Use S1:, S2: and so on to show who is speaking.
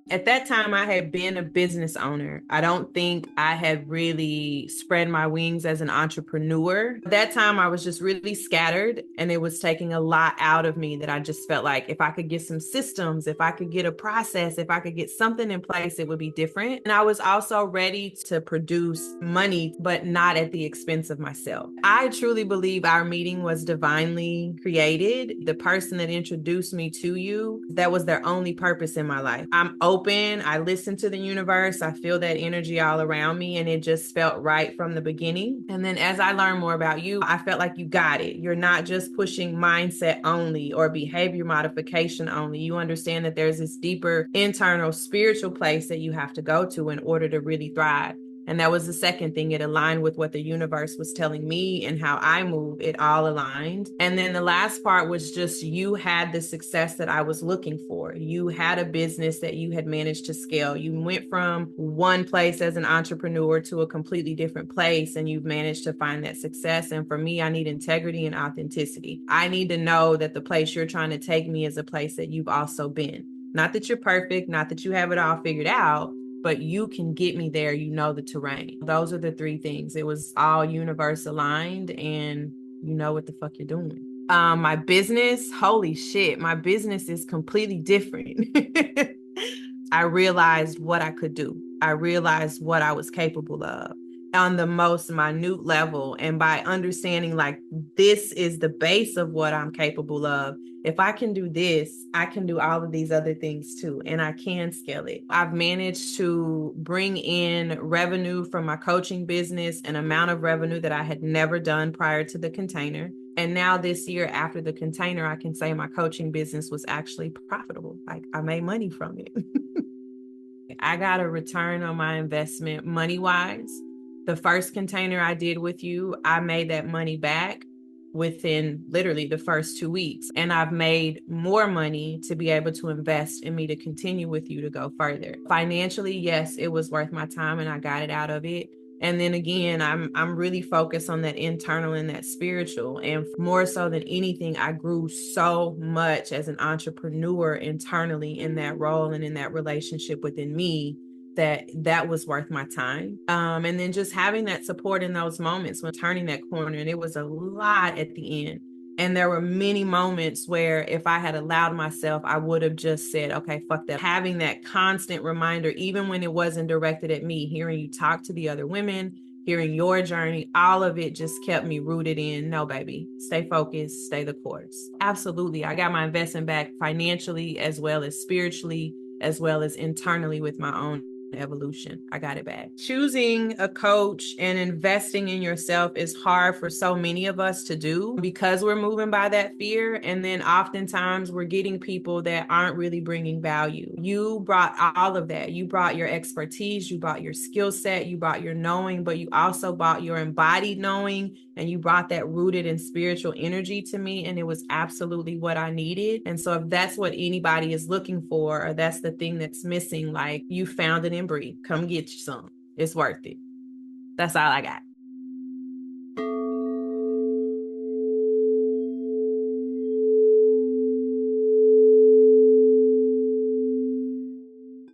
S1: At that time, I had been a business owner. I don't think I had really spread my wings as an entrepreneur. At that time, I was just really scattered, and it was taking a lot out of me that I just felt like if I could get some systems, if I could get a process, if I could get something in place, it would be different. And I was also ready to produce money, but not at the expense of myself. I truly believe our meeting was divinely created. The person that introduced me to you, that was their only purpose in my life. I'm open. I listen to the universe. I feel that energy all around me, and it just felt right from the beginning. And then as I learned more about you, I felt like you got it. You're not just pushing mindset only or behavior modification only. You understand that there's this deeper internal spiritual place that you have to go to in order to really thrive. And that was the second thing. It aligned with what the universe was telling me and how I move. It all aligned. And then the last part was just you had the success that I was looking for. You had a business that you had managed to scale. You went from one place as an entrepreneur to a completely different place, and you've managed to find that success. And for me, I need integrity and authenticity. I need to know that the place you're trying to take me is a place that you've also been. Not that you're perfect, not that you have it all figured out, but you can get me there. You know the terrain. Those are the three things. It was all universe aligned, and you know what the fuck you're doing. My business, holy shit, my business is completely different. I realized what I could do. I realized what I was capable of on the most minute level. And by understanding like this is the base of what I'm capable of, if I can do this, I can do all of these other things too, and I can scale it. I've managed to bring in revenue from my coaching business, an amount of revenue that I had never done prior to the container. And now this year after the container, I can say my coaching business was actually profitable. Like I made money from it. I got a return on my investment money-wise. The first container I did with you, I made that money back within literally the first 2 weeks. And I've made more money to be able to invest in me to continue with you to go further. Financially, yes, it was worth my time and I got it out of it. And then again, I'm really focused on that internal and that spiritual. And more so than anything, I grew so much as an entrepreneur internally in that role and in that relationship within me that was worth my time. And then just having that support in those moments when turning that corner, and it was a lot at the end. And there were many moments where if I had allowed myself, I would have just said, okay, fuck that. Having that constant reminder, even when it wasn't directed at me, hearing you talk to the other women, hearing your journey, all of it just kept me rooted in, no, baby, stay focused, stay the course. Absolutely. I got my investment back financially, as well as spiritually, as well as internally with my own evolution. I got it back. Choosing a coach and investing in yourself is hard for so many of us to do because we're moving by that fear. And then oftentimes we're getting people that aren't really bringing value. You brought all of that. You brought your expertise, you brought your skill set, you brought your knowing, but you also brought your embodied knowing, and you brought that rooted and spiritual energy to me. And it was absolutely what I needed. And so if that's what anybody is looking for, or that's the thing that's missing, like you found it in Bri, come get you some. It's worth it. That's all I got.